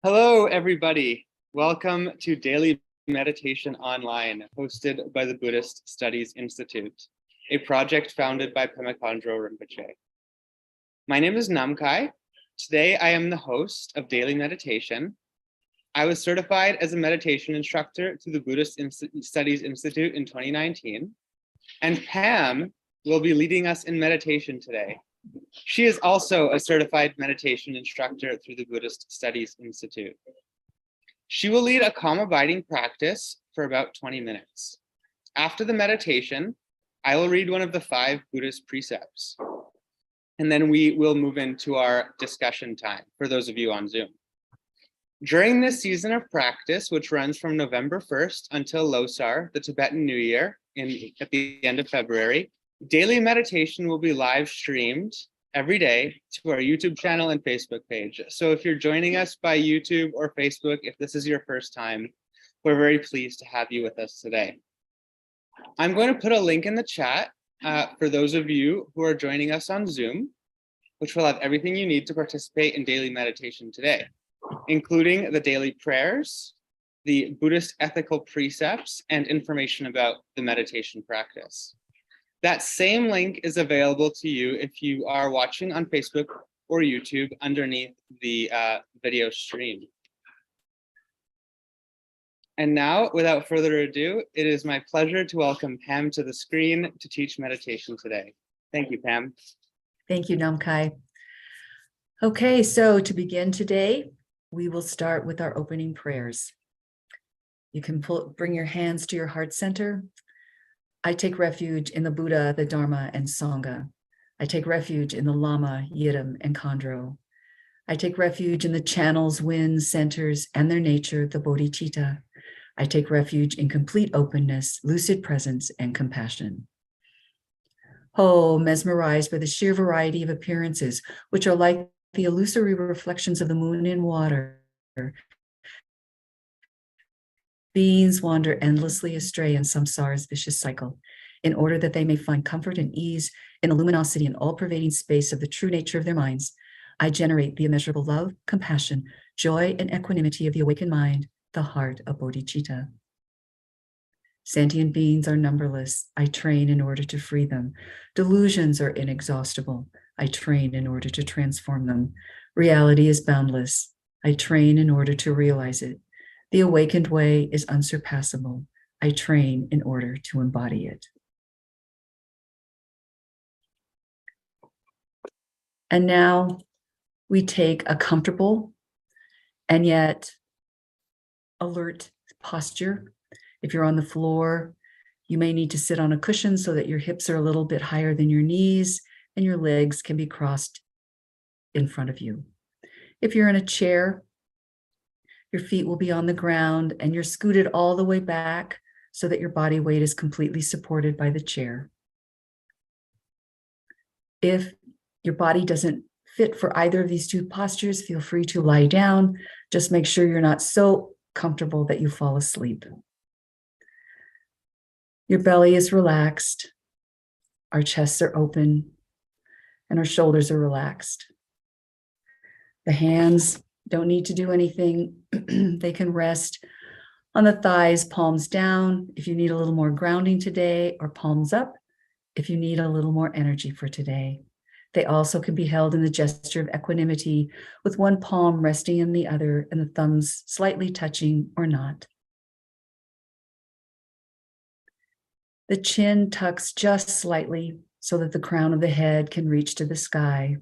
Hello, everybody. Welcome to Daily Meditation Online, hosted by the Buddhist Studies Institute, a project founded by Pema Chödrön Rinpoche. My name is Namkai. Today, I am the host of Daily Meditation. I was certified as a meditation instructor through the Buddhist Studies Institute in 2019, and Pam will be leading us in meditation today. She is also a certified meditation instructor through the Buddhist Studies Institute. She will lead a calm abiding practice for about 20 minutes. After the meditation, I will read one of the 5 Buddhist precepts, and then we will move into our discussion time for those of you on Zoom. During this season of practice, which runs from November 1st until Losar, the Tibetan New Year, at the end of February, daily meditation will be live streamed every day to our YouTube channel and Facebook page. So if you're joining us by YouTube or Facebook, if this is your first time, we're very pleased to have you with us today. I'm going to put a link in the chat for those of you who are joining us on Zoom, which will have everything you need to participate in daily meditation today, including the daily prayers, the Buddhist ethical precepts, and information about the meditation practice. That same link is available to you if you are watching on Facebook or YouTube underneath the video stream. And now, without further ado, it is my pleasure to welcome Pam to the screen to teach meditation today. Thank you, Pam. Thank you, Namkai. Okay, so to begin today, we will start with our opening prayers. You can bring your hands to your heart center. I take refuge in the Buddha, the Dharma, and Sangha. I take refuge in the Lama, Yidam, and Khandro. I take refuge in the channels, winds, centers, and their nature, the bodhicitta. I take refuge in complete openness, lucid presence, and compassion. Oh, mesmerized by the sheer variety of appearances, which are like the illusory reflections of the moon in water, beings wander endlessly astray in samsara's vicious cycle, in order that they may find comfort and ease in the luminosity and all-pervading space of the true nature of their minds. I generate the immeasurable love, compassion, joy, and equanimity of the awakened mind, the heart of bodhicitta. Sentient beings are numberless. I train in order to free them. Delusions are inexhaustible. I train in order to transform them. Reality is boundless. I train in order to realize it. The awakened way is unsurpassable. I train in order to embody it. And now we take a comfortable and yet alert posture. If you're on the floor, you may need to sit on a cushion so that your hips are a little bit higher than your knees and your legs can be crossed in front of you. If you're in a chair, your feet will be on the ground and you're scooted all the way back so that your body weight is completely supported by the chair. If your body doesn't fit for either of these two postures, feel free to lie down. Just make sure you're not so comfortable that you fall asleep. Your belly is relaxed, our chests are open, and our shoulders are relaxed. The hands don't need to do anything. They can rest on the thighs, palms down if you need a little more grounding today, or palms up if you need a little more energy for today. They also can be held in the gesture of equanimity with one palm resting in the other and the thumbs slightly touching or not. The chin tucks just slightly so that the crown of the head can reach to the sky.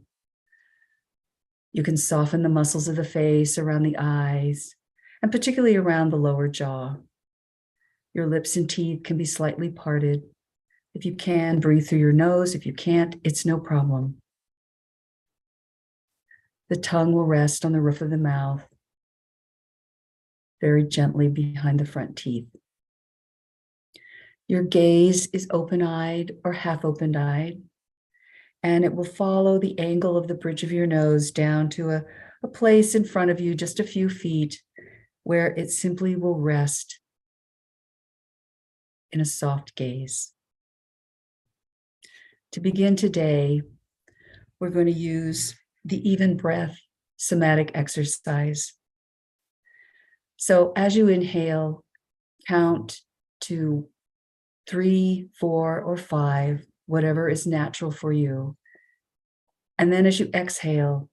You can soften the muscles of the face around the eyes, and particularly around the lower jaw. Your lips and teeth can be slightly parted. If you can, breathe through your nose. If you can't, it's no problem. The tongue will rest on the roof of the mouth, very gently behind the front teeth. Your gaze is open-eyed or half open-eyed, and it will follow the angle of the bridge of your nose down to a place in front of you, just a few feet, where it simply will rest in a soft gaze. To begin today, we're going to use the even breath somatic exercise. So as you inhale, count to 3, 4, or 5, whatever is natural for you. And then as you exhale,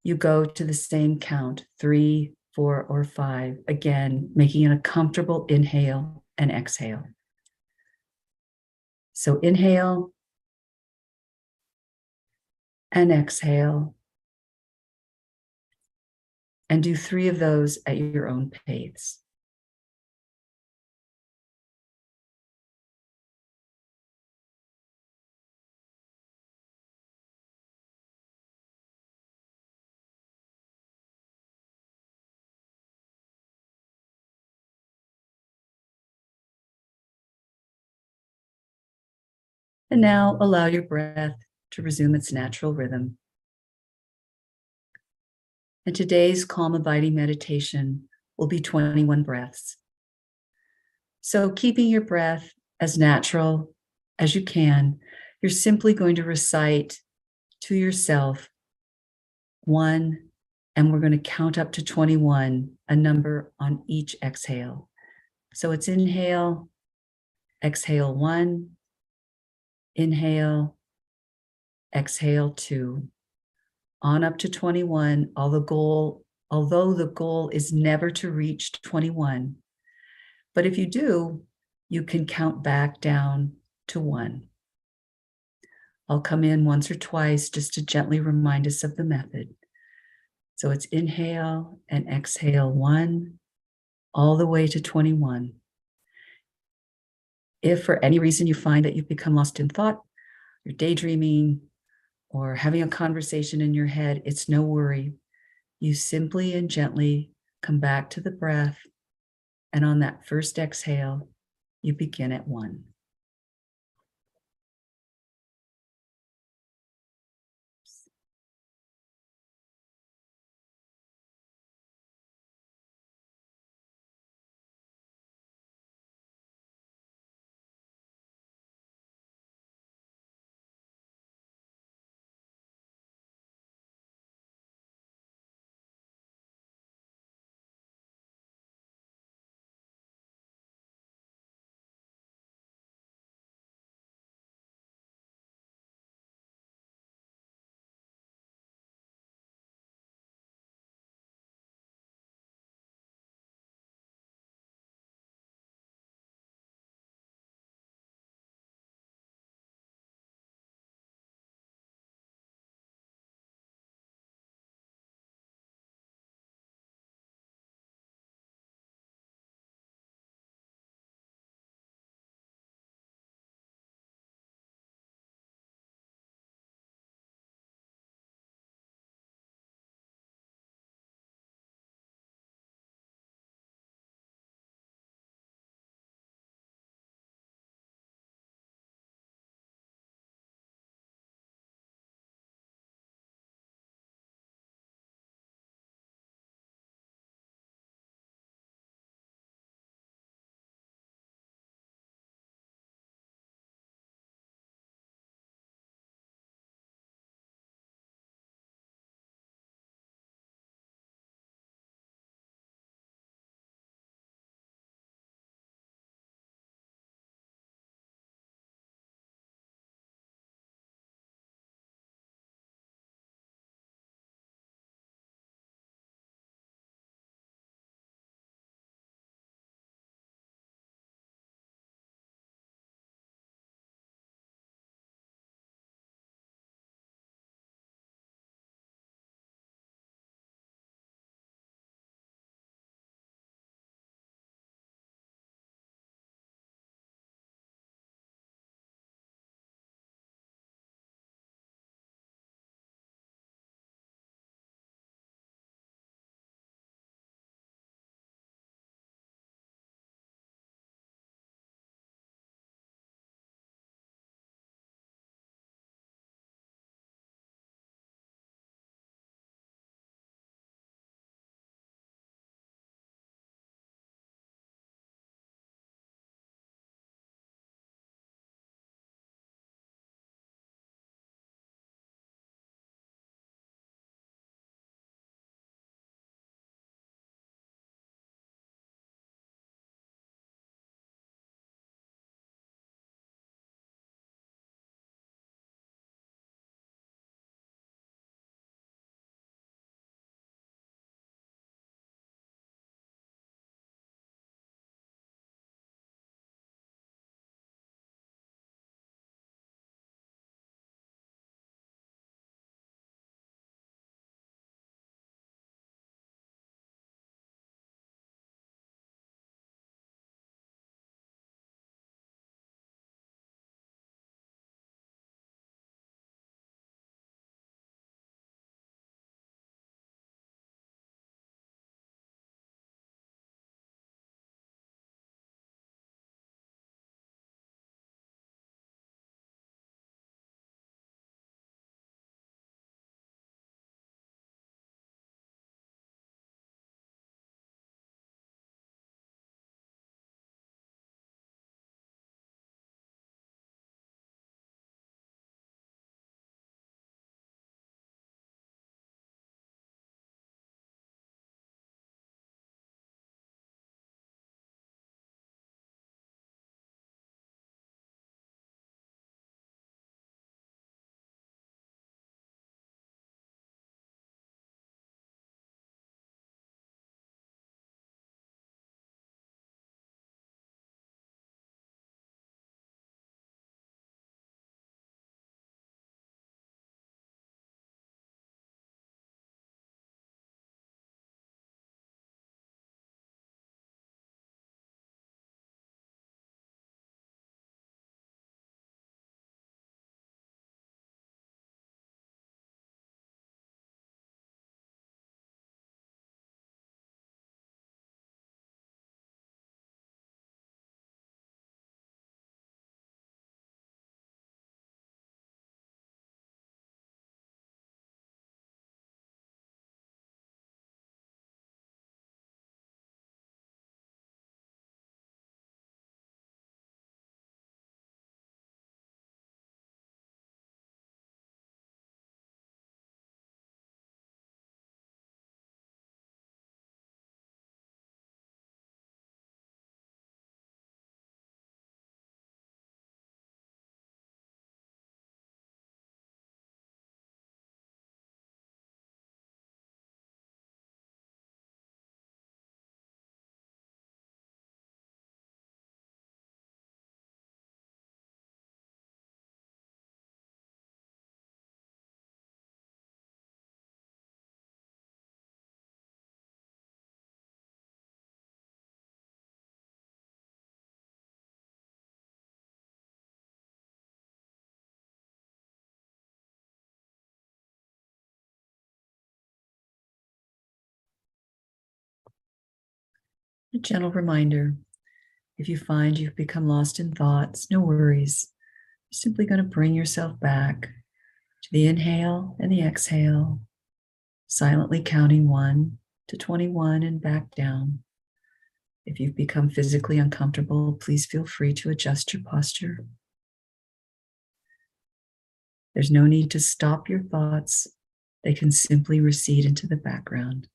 you go to the same count, 3, 4, or 5, again, making it a comfortable inhale and exhale. So inhale and exhale, and do 3 of those at your own pace. And now allow your breath to resume its natural rhythm. And today's calm abiding meditation will be 21 breaths. So keeping your breath as natural as you can, you're simply going to recite to yourself 1, and we're going to count up to 21, a number on each exhale. So it's inhale, exhale 1, inhale, exhale 2, on up to 21, although the goal is never to reach 21. But if you do, you can count back down to 1. I'll come in once or twice just to gently remind us of the method. So it's inhale and exhale 1, all the way to 21. If for any reason you find that you've become lost in thought, you're daydreaming, or having a conversation in your head, it's no worry. You simply and gently come back to the breath, and on that first exhale, you begin at 1. A gentle reminder, if you find you've become lost in thoughts, no worries. You're simply going to bring yourself back to the inhale and the exhale, silently counting 1 to 21 and back down. If you've become physically uncomfortable, please feel free to adjust your posture. There's no need to stop your thoughts. They can simply recede into the background.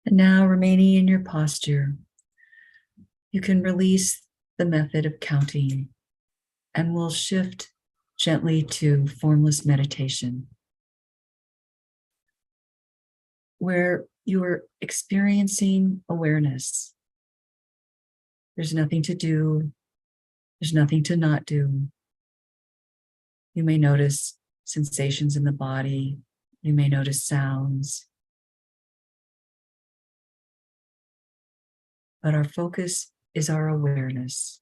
And now, remaining in your posture, you can release the method of counting, and we'll shift gently to formless meditation, where you are experiencing awareness. There's nothing to do, there's nothing to not do. You may notice sensations in the body, you may notice sounds, but our focus is our awareness.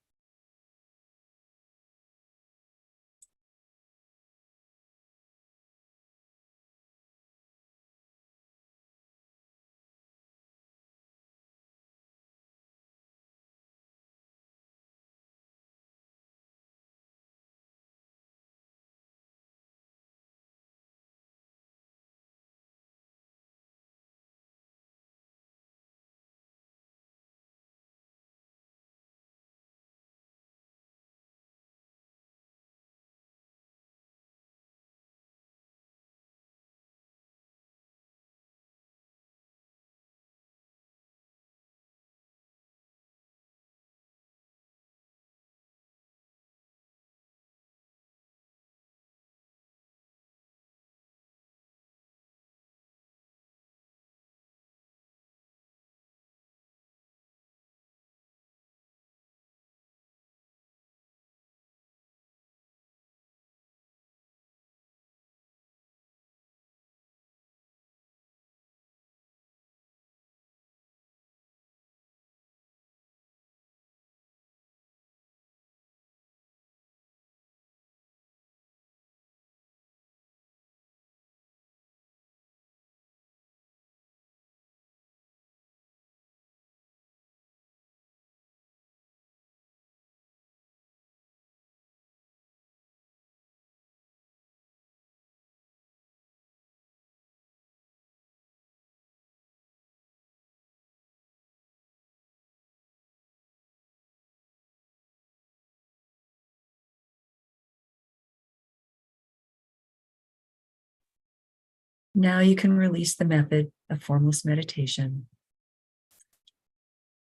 Now you can release the method of formless meditation.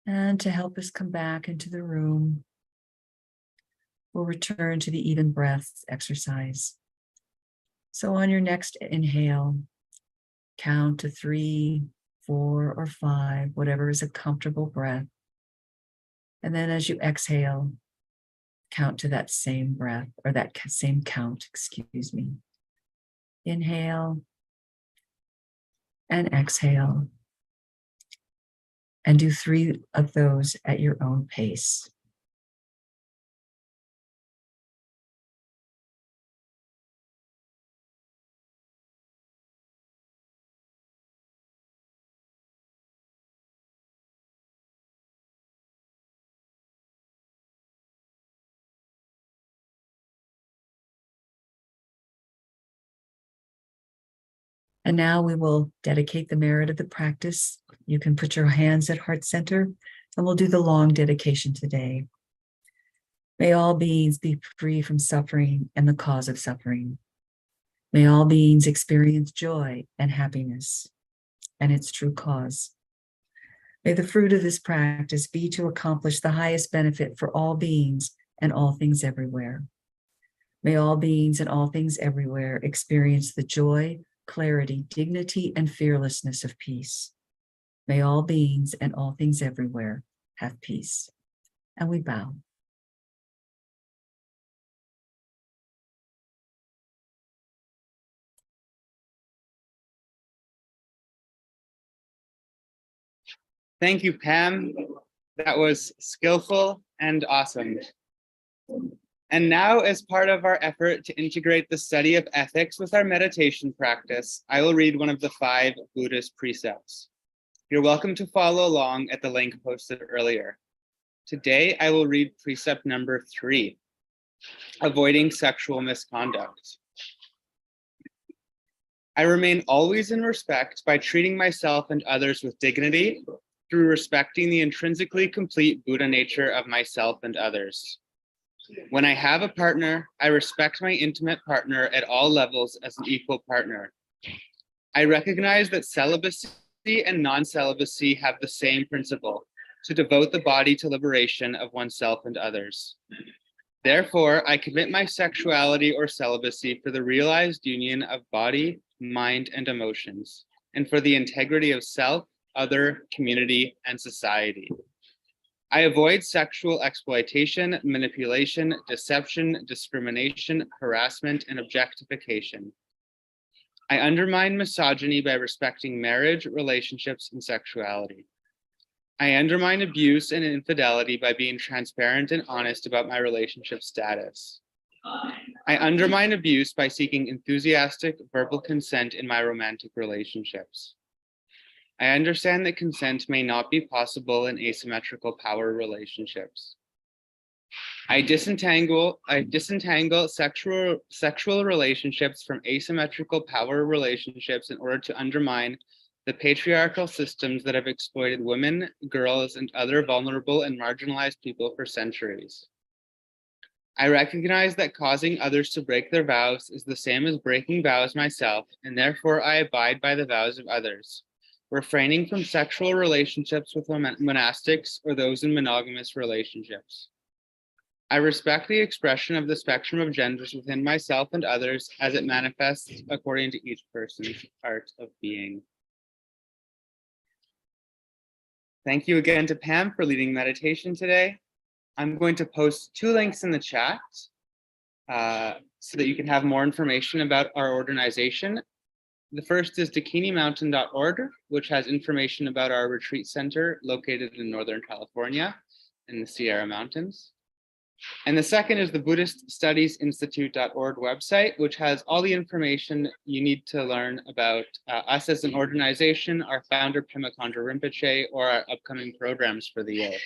And to help us come back into the room, we'll return to the even breaths exercise. So on your next inhale, count to 3, 4, or 5, whatever is a comfortable breath. And then as you exhale, count to that same breath, or that same count, excuse me. Inhale and exhale. And do 3 of those at your own pace. And now we will dedicate the merit of the practice. You can put your hands at heart center, and we'll do the long dedication today. May all beings be free from suffering and the cause of suffering. May all beings experience joy and happiness and its true cause. May the fruit of this practice be to accomplish the highest benefit for all beings and all things everywhere. May all beings and all things everywhere experience the joy, clarity, dignity, and fearlessness of peace. May all beings and all things everywhere have peace. And we bow. Thank you, Pam. That was skillful and awesome. And now, as part of our effort to integrate the study of ethics with our meditation practice, I will read one of the 5 Buddhist precepts. You're welcome to follow along at the link posted earlier. Today, I will read precept number 3, avoiding sexual misconduct. I remain always in respect by treating myself and others with dignity through respecting the intrinsically complete Buddha nature of myself and others. When I have a partner, I respect my intimate partner at all levels as an equal partner. I recognize that celibacy and non-celibacy have the same principle, to devote the body to liberation of oneself and others. Therefore, I commit my sexuality or celibacy for the realized union of body, mind, and emotions, and for the integrity of self, other, community, and society. I avoid sexual exploitation, manipulation, deception, discrimination, harassment, and objectification. I undermine misogyny by respecting marriage, relationships, and sexuality. I undermine abuse and infidelity by being transparent and honest about my relationship status. I undermine abuse by seeking enthusiastic verbal consent in my romantic relationships. I understand that consent may not be possible in asymmetrical power relationships. I disentangle sexual relationships from asymmetrical power relationships in order to undermine the patriarchal systems that have exploited women, girls, and other vulnerable and marginalized people for centuries. I recognize that causing others to break their vows is the same as breaking vows myself, and therefore I abide by the vows of others, refraining from sexual relationships with monastics or those in monogamous relationships. I respect the expression of the spectrum of genders within myself and others as it manifests according to each person's art of being. Thank you again to Pam for leading meditation today. I'm going to post 2 links in the chat so that you can have more information about our organization. The first is dakinimountain.org, which has information about our retreat center located in Northern California in the Sierra Mountains. And the second is the Buddhist Studies Institute.org website, which has all the information you need to learn about us as an organization, our founder, Pema Khandro Rinpoche, or our upcoming programs for the year.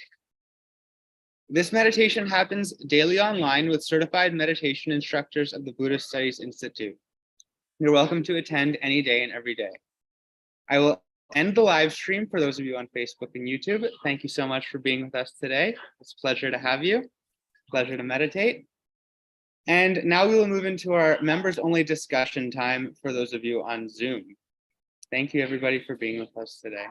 This meditation happens daily online with certified meditation instructors of the Buddhist Studies Institute. You're welcome to attend any day and every day. I will end the live stream for those of you on Facebook and YouTube. Thank you so much for being with us today. It's a pleasure to have you. Pleasure to meditate. And now we will move into our members only discussion time for those of you on Zoom. Thank you everybody for being with us today.